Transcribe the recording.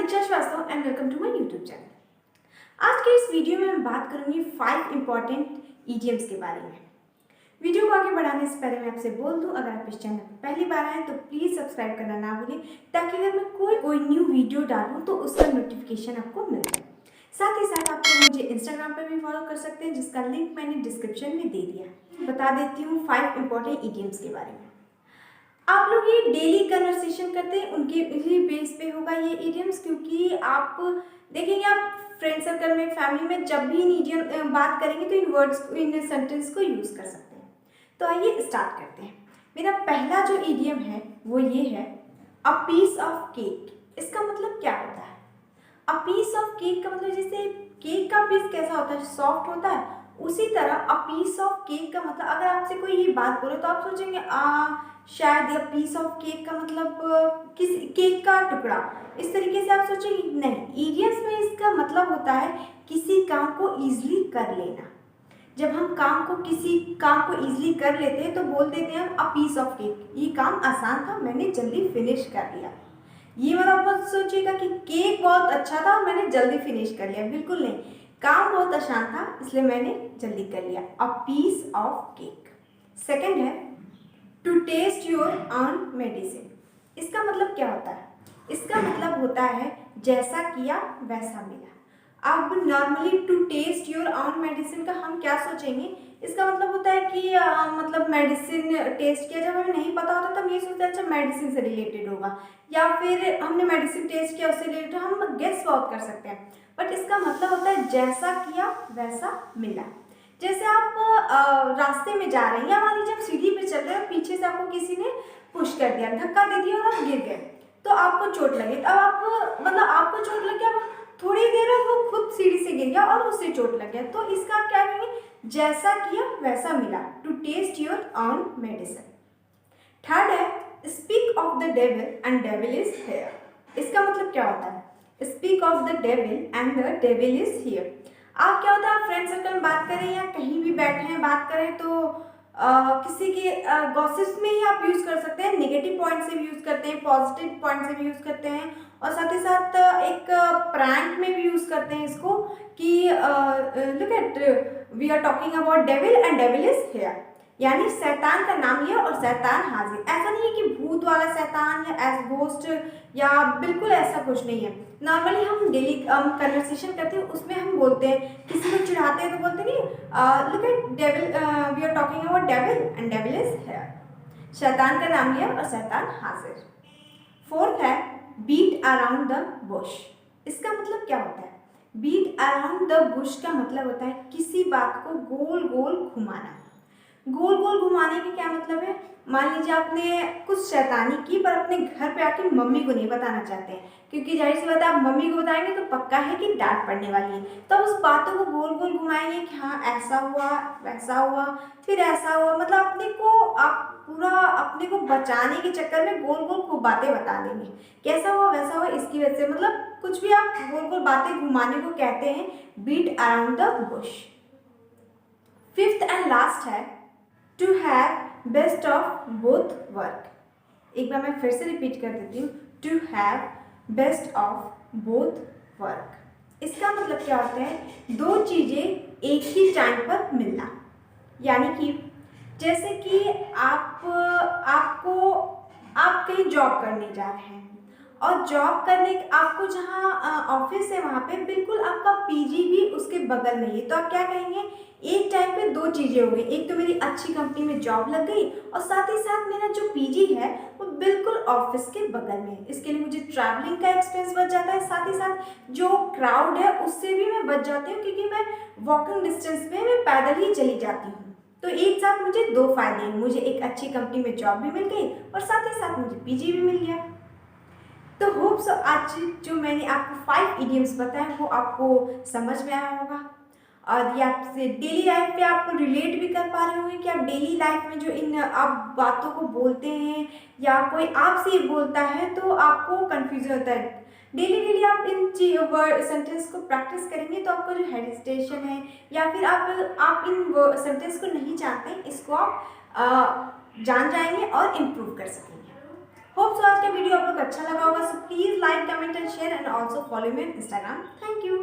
Diksha Srivastava and welcome to my YouTube channel. आज के इस वीडियो में मैं बात करूंगी 5 इंपॉर्टेंट ईडियम्स के बारे में। वीडियो को आगे बढ़ाने से पहले मैं आपसे बोल दूं, अगर आप इस चैनल पर पहली बार आए तो प्लीज़ सब्सक्राइब करना ना भूलें, ताकि अगर मैं कोई न्यू वीडियो डालूं तो उसका नोटिफिकेशन आपको मिल जाए। साथ ही साथ आप मुझे इंस्टाग्राम पर भी फॉलो कर सकते हैं, जिसका लिंक मैंने डिस्क्रिप्शन में दे दिया। बता देती हूँ 5 इंपॉर्टेंट ईडियम्स के बारे में। आप लोग ये डेली कन्वर्सेशन करते हैं, उनके ही बेस पे होगा ये इडियम्स, क्योंकि आप देखेंगे आप फ्रेंड सर्कल में, फैमिली में जब भी इन इडियम बात करेंगे तो इन वर्ड्स को, इन सेंटेंस को यूज़ कर सकते हैं। तो आइए स्टार्ट करते हैं। मेरा पहला जो इडियम है वो ये है, अ पीस ऑफ केक। इसका मतलब क्या होता है? अ पीस ऑफ केक का मतलब जैसे केक का पीस कैसा होता है, सॉफ्ट होता है, उसी तरह अ पीस ऑफ केक का मतलब, अगर आपसे कोई ये बात बोले तो आप सोचेंगे शायद ये पीस ऑफ केक का मतलब किसी केक का टुकड़ा, इस तरीके से आप सोचेंगे। नहीं, इडियम्स में इसका मतलब होता है किसी काम को ईजिली कर लेना। जब हम किसी काम को ईजिली कर लेते हैं तो बोल देते हैं हम अ पीस ऑफ केक, ये काम आसान था, मैंने जल्दी फिनिश कर लिया। ये मतलब आप सोचिएगा कि केक बहुत अच्छा था और मैंने जल्दी फिनिश कर लिया, बिल्कुल नहीं, काम बहुत आसान था इसलिए मैंने जल्दी कर लिया। A piece of cake. Second है, to test your own medicine. इसका मतलब क्या होता है? इसका मतलब होता है जैसा किया वैसा मिला। अब normally to test your own medicine का हम क्या सोचेंगे? इसका मतलब होता है कि मतलब मेडिसिन टेस्ट किया, जब हमें नहीं पता होता तब ये सोचते हैं अच्छा मेडिसिन से रिलेटेड होगा, या फिर हमने मेडिसिन टेस्ट किया उससे रिलेटेड, हम गेस बहुत कर सकते हैं। बट इसका मतलब होता है जैसा किया वैसा मिला। जैसे आप रास्ते में जा रहे हैं, या मान लीजिए आप सीढ़ी पे चल रहे हैं, पीछे से आपको किसी ने पुश कर दिया, धक्का दे दिया और आप गिर गए, तो आपको चोट लगी। तो अब आप मतलब आपको चोट लग गया, थोड़ी देर में वो खुद सीढ़ी से गिर गया और उससे चोट लग गया, तो इसका आप क्या कहेंगे? जैसा किया वैसा मिला, to test your own medicine. Third है, speak of the devil and devil is here. इसका मतलब क्या होता है? Speak of the devil and the devil is here. आप क्या होता है, आप फ्रेंड सर्कल में बात करें या कहीं भी बैठे हैं बात करें तो किसी के गॉसिप्स में ही आप यूज़ कर सकते हैं, नेगेटिव पॉइंट से भी यूज़ करते हैं, पॉजिटिव पॉइंट से भी यूज़ करते हैं, और साथ ही साथ एक प्रैंक में भी यूज़ करते हैं इसको कि look at we are talking about devil and devil is here, यानी शैतान का नाम लिया और शैतान हाजिर। ऐसा नहीं है कि भूत वाला शैतान या एज गोस्ट, या बिल्कुल ऐसा कुछ नहीं है। नॉर्मली हम डेली कन्वर्सेशन करते हैं, उसमें हम बोलते हैं, किसी को चिढ़ाते हैं तो बोलते नहीं look at devil, we are talking about devil and devil is here. शैतान का नाम लिया और शैतान हाजिर। फोर्थ है, बीट अराउंड द बुश। इसका मतलब क्या होता है? बीट अराउंड द बुश का मतलब होता है किसी बात को गोल गोल घुमाना। गोल गोल घुमाने के क्या मतलब है? मान लीजिए आपने कुछ शैतानी की पर अपने घर पे आके मम्मी को नहीं बताना चाहते हैं, क्योंकि जाहिर सी बात है आप मम्मी को बताएंगे तो पक्का है कि डांट पड़ने वाली है, तो उस बातों को गोल गोल घुमाएंगे कि हाँ ऐसा हुआ, वैसा हुआ, फिर ऐसा हुआ, मतलब आप पूरा अपने को बचाने के चक्कर में गोल गोल खूब बातें बता देंगे, कैसा हुआ वैसा हुआ इसकी वजह से, मतलब कुछ भी आप गोल गोल बातें घुमाने को कहते हैं beat around the bush. Fifth and last है, to have best of both work. एक बार मैं फिर से रिपीट कर देती हूँ, to have best of both work. इसका मतलब क्या होता है? दो चीज़ें एक ही टाइम पर मिलना, यानी कि जैसे कि आप कहीं जॉब करने जा रहे हैं, और जॉब करने आपको जहाँ ऑफिस है वहाँ पे बिल्कुल आपका पीजी भी उसके बगल में ही है, तो आप क्या कहेंगे? एक टाइम पे दो चीज़ें हो गई, एक तो मेरी अच्छी कंपनी में जॉब लग गई और साथ ही साथ मेरा जो पीजी है वो बिल्कुल ऑफिस के बगल में है। इसके लिए मुझे ट्रैवलिंग का एक्सपेंस बच जाता है, साथ ही साथ जो क्राउड है उससे भी मैं बच जाती हूँ, क्योंकि मैं वॉकिंग डिस्टेंस में मैं पैदल ही चली जाती हूँ। तो एक साथ मुझे दो फायदे हैं, मुझे एक अच्छी कंपनी में जॉब भी मिल गई और साथ ही साथ मुझे पीजी भी मिल गया। तो होप सो आज जो मैंने आपको 5 इडियम्स बताए वो आपको समझ में आया होगा, और ये आपसे डेली लाइफ पे आप रिलेट भी कर पा रहे होंगे कि आप डेली लाइफ में जो इन आप बातों को बोलते हैं या कोई आपसे ये बोलता है तो आपको कन्फ्यूजन होता है। डेली आप इन वर्ड सेंटेंस को प्रैक्टिस करेंगे तो आपको जो हेजिटेशन है या फिर आप इन सेंटेंस को नहीं जानते, इसको आप जान जाएंगे और इम्प्रूव कर सकेंगे। होप सो आज का वीडियो आप लोग को अच्छा लगा होगा, so please like, comment and share and also follow me on Instagram. Thank you.